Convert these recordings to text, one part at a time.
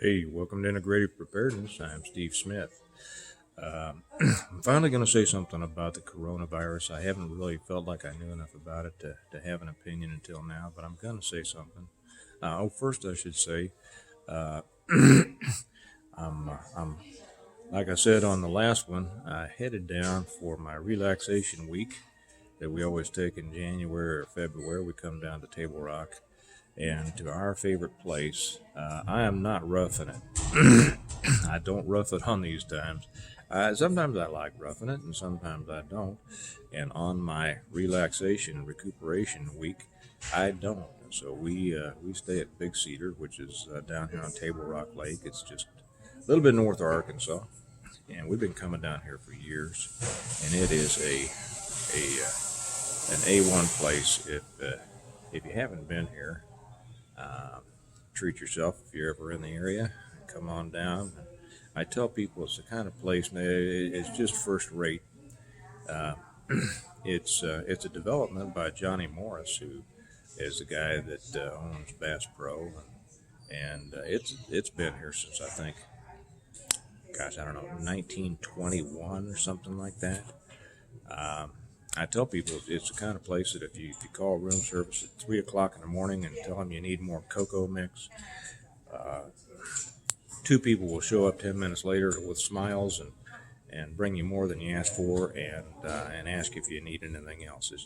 Hey, welcome to Integrated Preparedness. I'm Steve Smith. I'm finally going to say something about the coronavirus. I haven't really felt like I knew enough about it to have an opinion until now, but I'm going to say something. First, I should say, uh, I'm like I said on the last one, I headed down for my relaxation week that we always take in January or February. We come down to Table Rock and to our favorite place. I am not roughing it. I don't rough it on these times. Sometimes I like roughing it, and sometimes I don't. And on my relaxation recuperation week, I don't. So we stay at Big Cedar, which is down here on Table Rock Lake. It's just a little bit north of Arkansas, and we've been coming down here for years. And it is an A1 place. If you haven't been here, uh, treat yourself if you're ever in the area. Come on down. I tell people it's the kind of place. It's just first rate. Uh, it's a development by Johnny Morris, who is the guy that owns Bass Pro, and it's been here since I think, gosh, I don't know, 1921 or something like that. Um, I tell people it's the kind of place that if you call room service at 3 o'clock in the morning and tell them you need more cocoa mix, uh, two people will show up 10 minutes later with smiles and bring you more than you asked for and ask if you need anything else. It's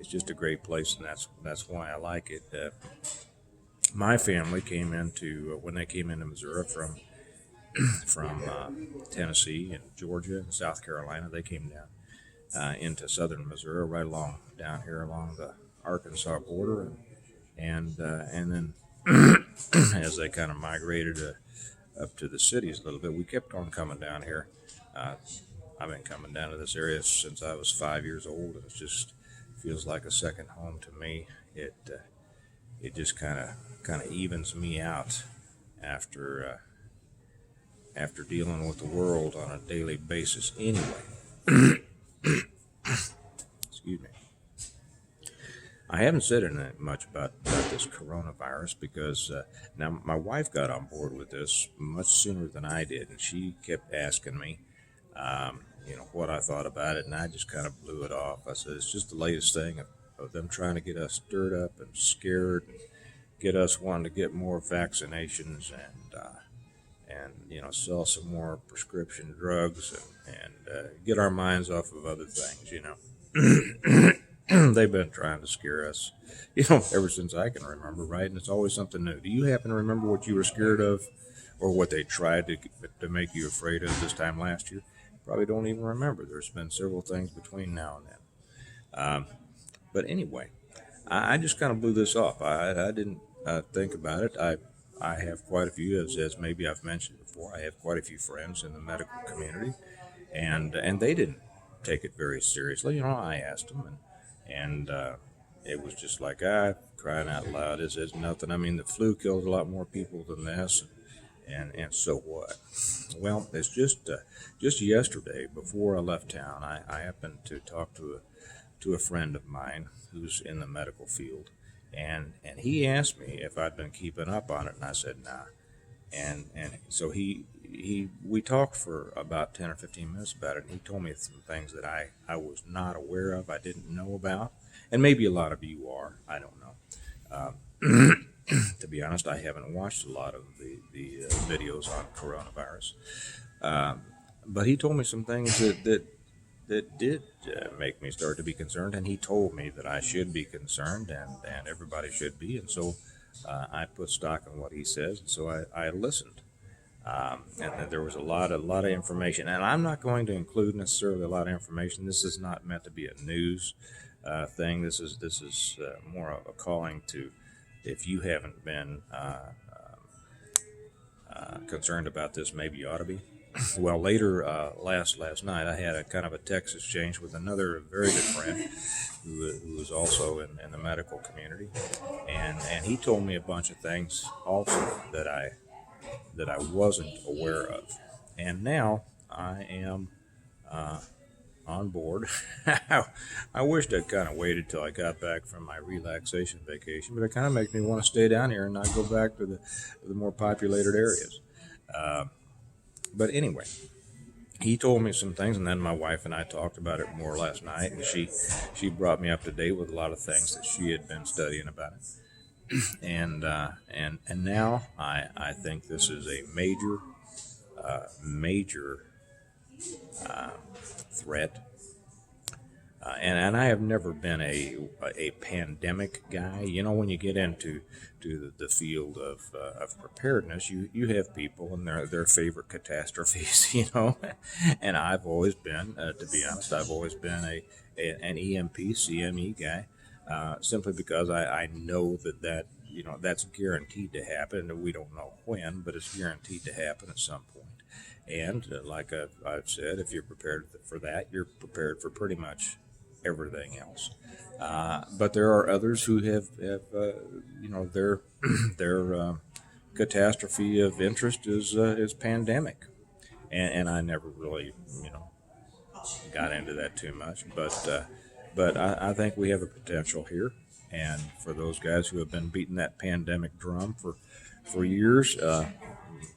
just a great place, and that's why I like it. My family came into when they came into Missouri from Tennessee and Georgia and South Carolina. They came down into southern Missouri, right along down here along the Arkansas border, and then as they kind of migrated up to the cities a little bit, we kept on coming down here. Uh, I've been coming down to this area since I was 5 years old, and it just feels like a second home to me. It just kind of evens me out after after dealing with the world on a daily basis. Anyway, excuse me. I haven't said anything much about this coronavirus because now my wife got on board with this much sooner than I did, and she kept asking me, what I thought about it, and I just kind of blew it off. I said it's just the latest thing of them trying to get us stirred up and scared, and get us wanting to get more vaccinations and sell some more prescription drugs and get our minds off of other things. They've been trying to scare us, ever since I can remember, right? And it's always something new. Do you happen to remember what you were scared of, or what they tried to make you afraid of this time last year? Probably don't even remember. There's been several things between now and then. But anyway, I just kind of blew this off. I didn't think about it. I have quite a few, as maybe I've mentioned before. I have quite a few friends in the medical community, and they didn't take it very seriously. I asked them, and it was just like, crying out loud, is nothing. I mean, the flu kills a lot more people than this, and so what? Well, it's just yesterday before I left town, I happened to talk to a friend of mine who's in the medical field, and he asked me if I'd been keeping up on it, and I said nah. And so we talked for about 10 or 15 minutes about it, and he told me some things that I was not aware of, I didn't know about, and maybe a lot of you are. I don't know. To be honest, I haven't watched a lot of the videos on coronavirus, but he told me some things that did make me start to be concerned, and he told me that I should be concerned, and everybody should be, and so I put stock in what he says, and so I listened. And there was a lot of information, and I'm not going to include necessarily a lot of information. This is not meant to be a news thing. This is more of a calling to, if you haven't been concerned about this, maybe you ought to be. Well, later last night, I had a kind of a text exchange with another very good friend who is also in the medical community, and he told me a bunch of things also that I wasn't aware of, and now I am on board. I wished I'd kind of waited till I got back from my relaxation vacation, but it kind of makes me want to stay down here and not go back to the more populated areas. Uh, but anyway, he told me some things, and then my wife and I talked about it more last night, and she brought me up to date with a lot of things that she had been studying about it. And now I think this is a major threat. And I have never been a pandemic guy. You know, when you get into the field of preparedness, you have people and their favorite catastrophes. You know, and I've always been, to be honest, I've always been an EMP CME guy, simply because I know that you know that's guaranteed to happen, and we don't know when, but it's guaranteed to happen at some point. And like I've said, if you're prepared for that, you're prepared for pretty much everything else. But there are others who have you know, their catastrophe of interest is pandemic, and I never really, you know, got into that too much. But I think we have a potential here, and for those guys who have been beating that pandemic drum for years,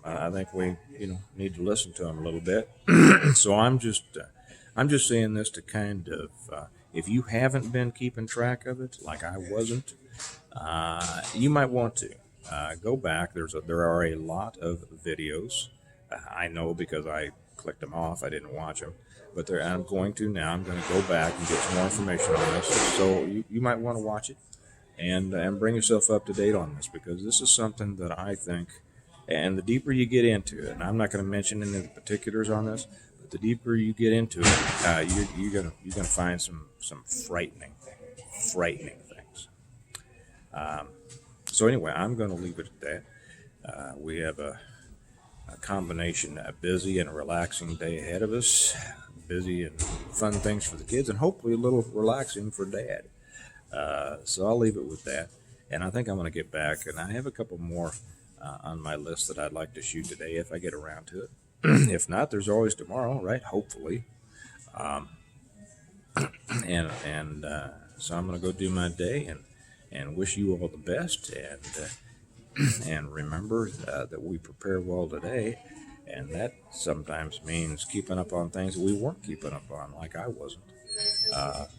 I think we, you know, need to listen to them a little bit. So I'm just saying this to kind of, if you haven't been keeping track of it, like I wasn't, you might want to go back. There are a lot of videos. I know because I clicked them off. I didn't watch them, but I'm going to now. I'm going to go back and get some more information on this. So you might want to watch it and bring yourself up to date on this, because this is something that I think. And the deeper you get into it, and I'm not going to mention any of the particulars on this, but the deeper you get into it, you're gonna find some frightening things. So anyway, I'm going to leave it at that. We have a combination, a busy and relaxing day ahead of us, busy and fun things for the kids, and hopefully a little relaxing for Dad. So I'll leave it with that, and I think I'm going to get back, and I have a couple more on my list that I'd like to shoot today if I get around to it. If not, there's always tomorrow, right? Hopefully. Um, and so I'm going to go do my day and wish you all the best. And remember that we prepare well today, and that sometimes means keeping up on things that we weren't keeping up on, like I wasn't.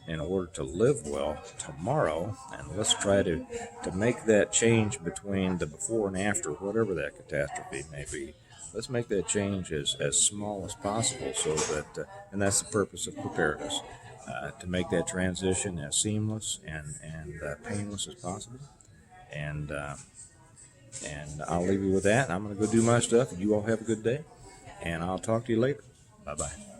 In order to live well tomorrow, and let's try to make that change between the before and after, whatever that catastrophe may be. Let's make that change as small as possible, so that, and that's the purpose of preparedness, to make that transition as seamless and painless as possible. And I'll leave you with that. I'm going to go do my stuff, and you all have a good day, and I'll talk to you later. Bye-bye.